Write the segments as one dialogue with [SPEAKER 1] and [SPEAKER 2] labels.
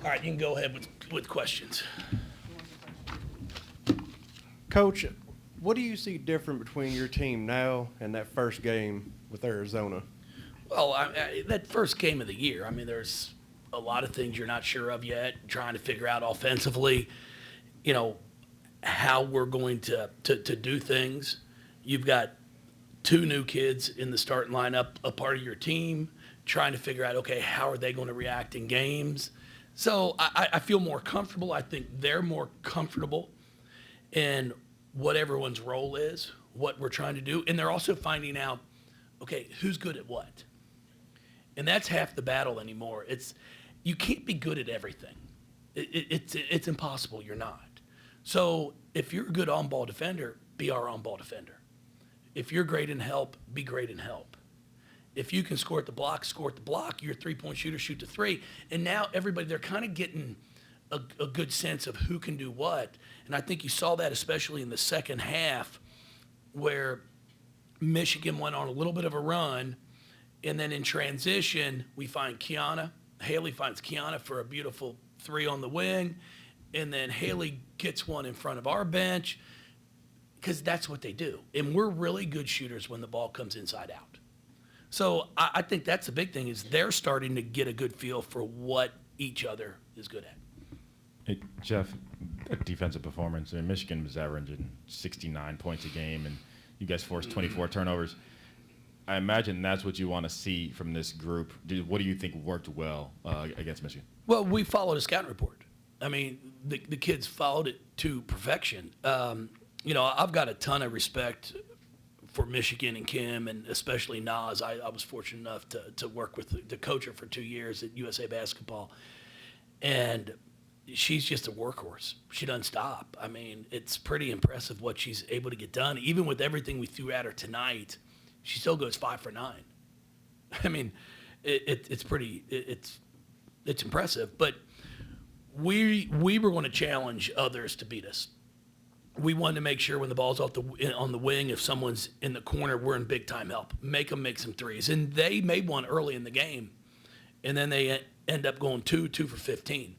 [SPEAKER 1] All right, you can go ahead with questions.
[SPEAKER 2] Coach, what do you see different between your team now and that first game with Arizona?
[SPEAKER 1] Well, that first game of the year, I mean, there's a lot of things you're not sure of yet, trying to figure out offensively, how we're going to do things. You've got two new kids in the starting lineup, a part of your team, trying to figure out, okay, how are they going to react in games? So I feel more comfortable. I think they're more comfortable in what everyone's role is, what we're trying to do. And they're also finding out, okay, who's good at what? And that's half the battle anymore. You can't be good at everything. It's impossible. You're not. So if you're a good on-ball defender, be our on-ball defender. If you're great in help, be great in help. If you can score at the block, score at the block. You're a three-point shooter, shoot the three. And now everybody, they're kind of getting a good sense of who can do what. And I think you saw that especially in the second half where Michigan went on a little bit of a run. And then in transition, we find Kiana. Haley finds Kiana for a beautiful three on the wing. And then Haley gets one in front of our bench because that's what they do. And we're really good shooters when the ball comes inside out. So I think that's the big thing is they're starting to get a good feel for what each other is good at.
[SPEAKER 3] Hey, Jeff, defensive performance. I mean, Michigan was averaging 69 points a game, and you guys forced 24 turnovers. I imagine that's what you want to see from this group. What do you think worked well against Michigan?
[SPEAKER 1] Well, we followed a scouting report. I mean, the kids followed it to perfection. I've got a ton of respect for Michigan and Kim, and especially Naz. I was fortunate enough to work with the coach for 2 years at USA Basketball. And she's just a workhorse. She doesn't stop. I mean, it's pretty impressive what she's able to get done. Even with everything we threw at her tonight, she still goes 5 for 9. I mean, it's impressive. But we were going to challenge others to beat us. We wanted to make sure when the ball's on the wing, if someone's in the corner, we're in big time help. Make them make some threes. And they made one early in the game, and then they end up going 2 for 15.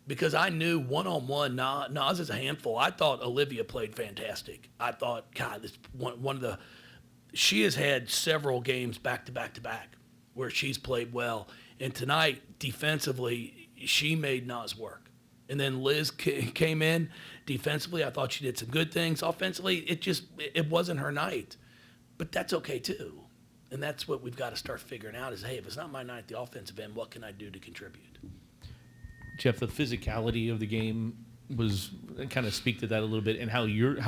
[SPEAKER 1] Because I knew one-on-one, Naz is a handful. I thought Olivia played fantastic. I thought, God, this one of the – she has had several games back-to-back-to-back where she's played well. And tonight, defensively, she made Naz work. And then Liz came in. Defensively, I thought she did some good things. Offensively, it wasn't her night. But that's okay, too. And that's what we've got to start figuring out is, hey, if it's not my night at the offensive end, what can I do to contribute?
[SPEAKER 4] Jeff, the physicality of the game was kind of speak to that a little bit, and how you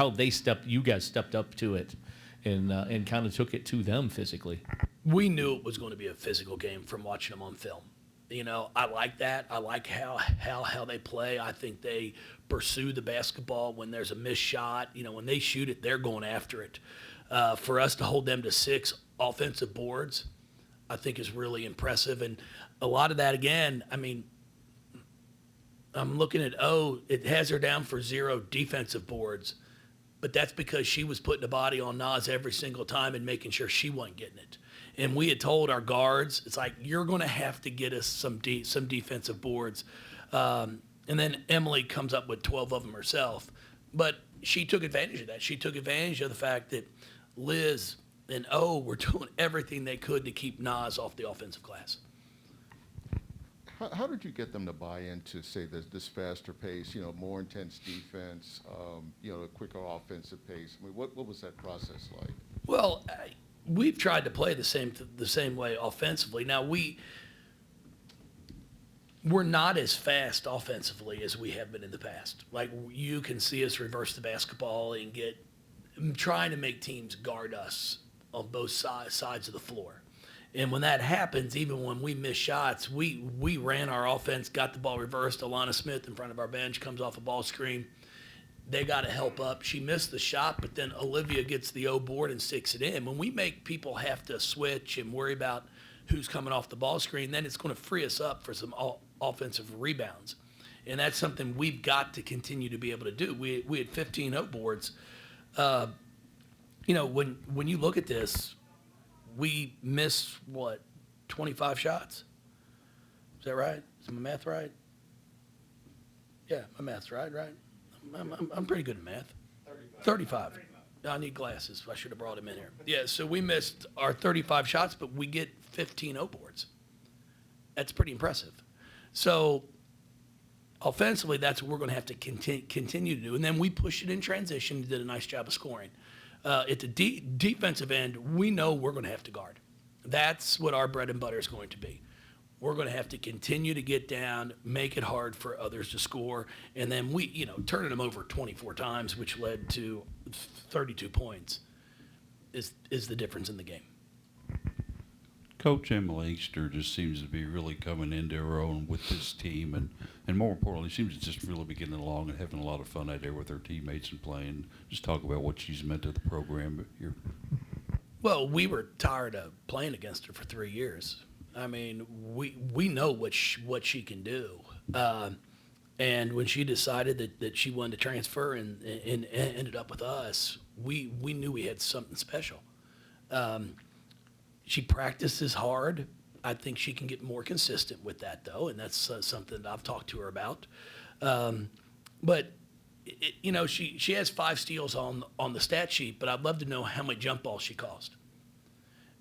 [SPEAKER 4] guys stepped up to it, and kind of took it to them physically.
[SPEAKER 1] We knew it was going to be a physical game from watching them on film. I like that. I like how they play. I think they pursue the basketball when there's a missed shot. When they shoot it, they're going after it. For us to hold them to 6 offensive boards, I think is really impressive. And a lot of that, again, I mean, I'm looking at, it has her down for 0 defensive boards, but that's because she was putting a body on Naz every single time and making sure she wasn't getting it. And we had told our guards, it's like, you're going to have to get us some defensive boards. And then Emily comes up with 12 of them herself. But she took advantage of that. She took advantage of the fact that Liz and were doing everything they could to keep Naz off the offensive glass.
[SPEAKER 5] How did you get them to buy into, say, this faster pace, more intense defense, a quicker offensive pace? I mean, what was that process like?
[SPEAKER 1] Well, we've tried to play the same way offensively. Now, we're not as fast offensively as we have been in the past. Like, you can see us reverse the basketball and trying to make teams guard us on both sides of the floor. And when that happens, even when we miss shots, we ran our offense, got the ball reversed. Alana Smith in front of our bench comes off a ball screen. They got to help up. She missed the shot, but then Olivia gets the board and sticks it in. When we make people have to switch and worry about who's coming off the ball screen, then it's going to free us up for some offensive rebounds. And that's something we've got to continue to be able to do. We had 15 boards. When you look at this, we missed, 25 shots? Is that right? Is my math right? Yeah, my math's right? I'm pretty good at math. 35. I need glasses. I should have brought them in here. Yeah, so we missed our 35 shots, but we get 15 O boards. That's pretty impressive. So offensively, that's what we're going to have to continue to do. And then we pushed it in transition, did a nice job of scoring. At the defensive end, we know we're going to have to guard. That's what our bread and butter is going to be. We're going to have to continue to get down, make it hard for others to score, and then turning them over 24 times, which led to 32 points, is the difference in the game.
[SPEAKER 6] Coach Emily Easter just seems to be really coming into her own with this team, and more importantly, seems to just really be getting along and having a lot of fun out there with her teammates and playing. Just talk about what she's meant to the program here.
[SPEAKER 1] Well, we were tired of playing against her for 3 years. I mean, we know what she can do. And when she decided that she wanted to transfer and ended up with us, we knew we had something special. She practices hard. I think she can get more consistent with that, though, and that's something that I've talked to her about. But she has 5 steals on the stat sheet, but I'd love to know how many jump balls she caused,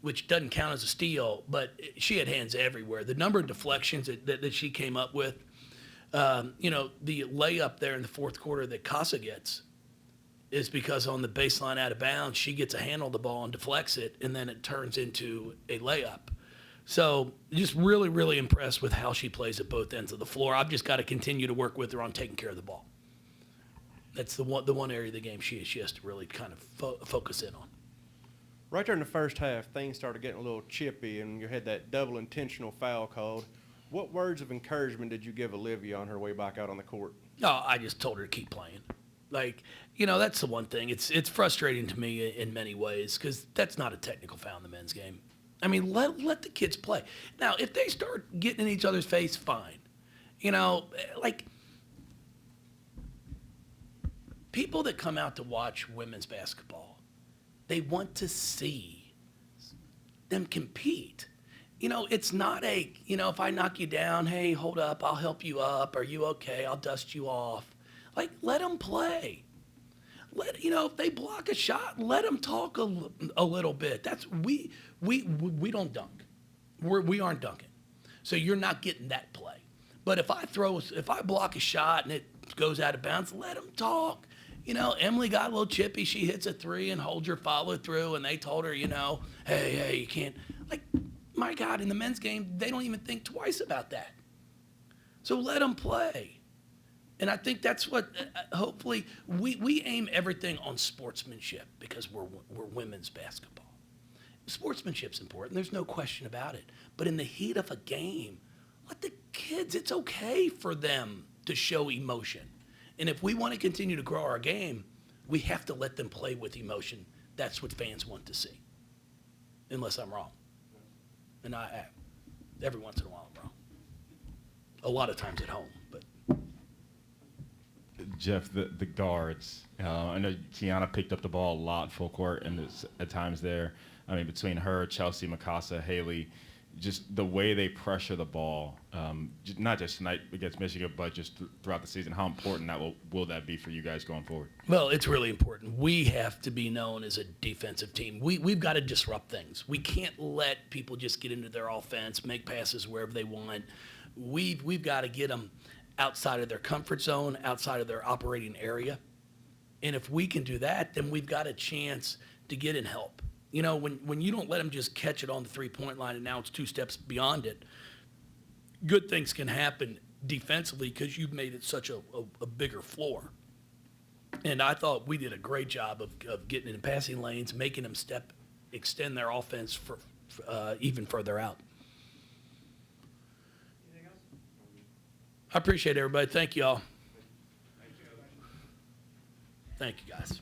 [SPEAKER 1] which doesn't count as a steal, but she had hands everywhere. The number of deflections that she came up with, the layup there in the fourth quarter that Casa gets is because on the baseline out of bounds, she gets a handle of the ball and deflects it, and then it turns into a layup. So just really, really impressed with how she plays at both ends of the floor. I've just got to continue to work with her on taking care of the ball. That's the one area of the game she has to really kind of focus in on.
[SPEAKER 2] Right there in the first half, things started getting a little chippy, and you had that double intentional foul called. What words of encouragement did you give Olivia on her way back out on the court?
[SPEAKER 1] No, I just told her to keep playing. That's the one thing. It's frustrating to me in many ways because that's not a technical foul in the men's game. I mean, let the kids play. Now, if they start getting in each other's face, fine. People that come out to watch women's basketball, they want to see them compete. It's not if I knock you down, hey, hold up, I'll help you up. Are you okay? I'll dust you off. Let them play. If they block a shot, let them talk a little bit. We don't dunk. We aren't dunking. So you're not getting that play. But if I block a shot and it goes out of bounds, let them talk. Emily got a little chippy. She hits a 3 and holds her follow through, and they told her, hey, you can't. My God, in the men's game, they don't even think twice about that. So let them play. And I think that's what, hopefully, we aim everything on sportsmanship because we're women's basketball. Sportsmanship's important. There's no question about it. But in the heat of a game, let the kids, it's okay for them to show emotion. And if we want to continue to grow our game, we have to let them play with emotion. That's what fans want to see, unless I'm wrong. And I every once in a while I'm wrong. A lot of times at home, but.
[SPEAKER 3] Jeff, the guards. I know Kiana picked up the ball a lot full court and at times there. I mean, between her, Chelsea, Mikasa, Haley, just the way they pressure the ball, not just tonight against Michigan, but just throughout the season. How important will that be for you guys going forward?
[SPEAKER 1] Well, it's really important. We have to be known as a defensive team. We've got to disrupt things. We can't let people just get into their offense, make passes wherever they want. We've got to get them outside of their comfort zone, outside of their operating area. And if we can do that, then we've got a chance to get in help. When you don't let them just catch it on the three-point line and now it's 2 steps beyond it, good things can happen defensively because you've made it such a bigger floor. And I thought we did a great job of getting in passing lanes, making them extend their offense for even further out. I appreciate everybody. Thank you all. Thank you, guys.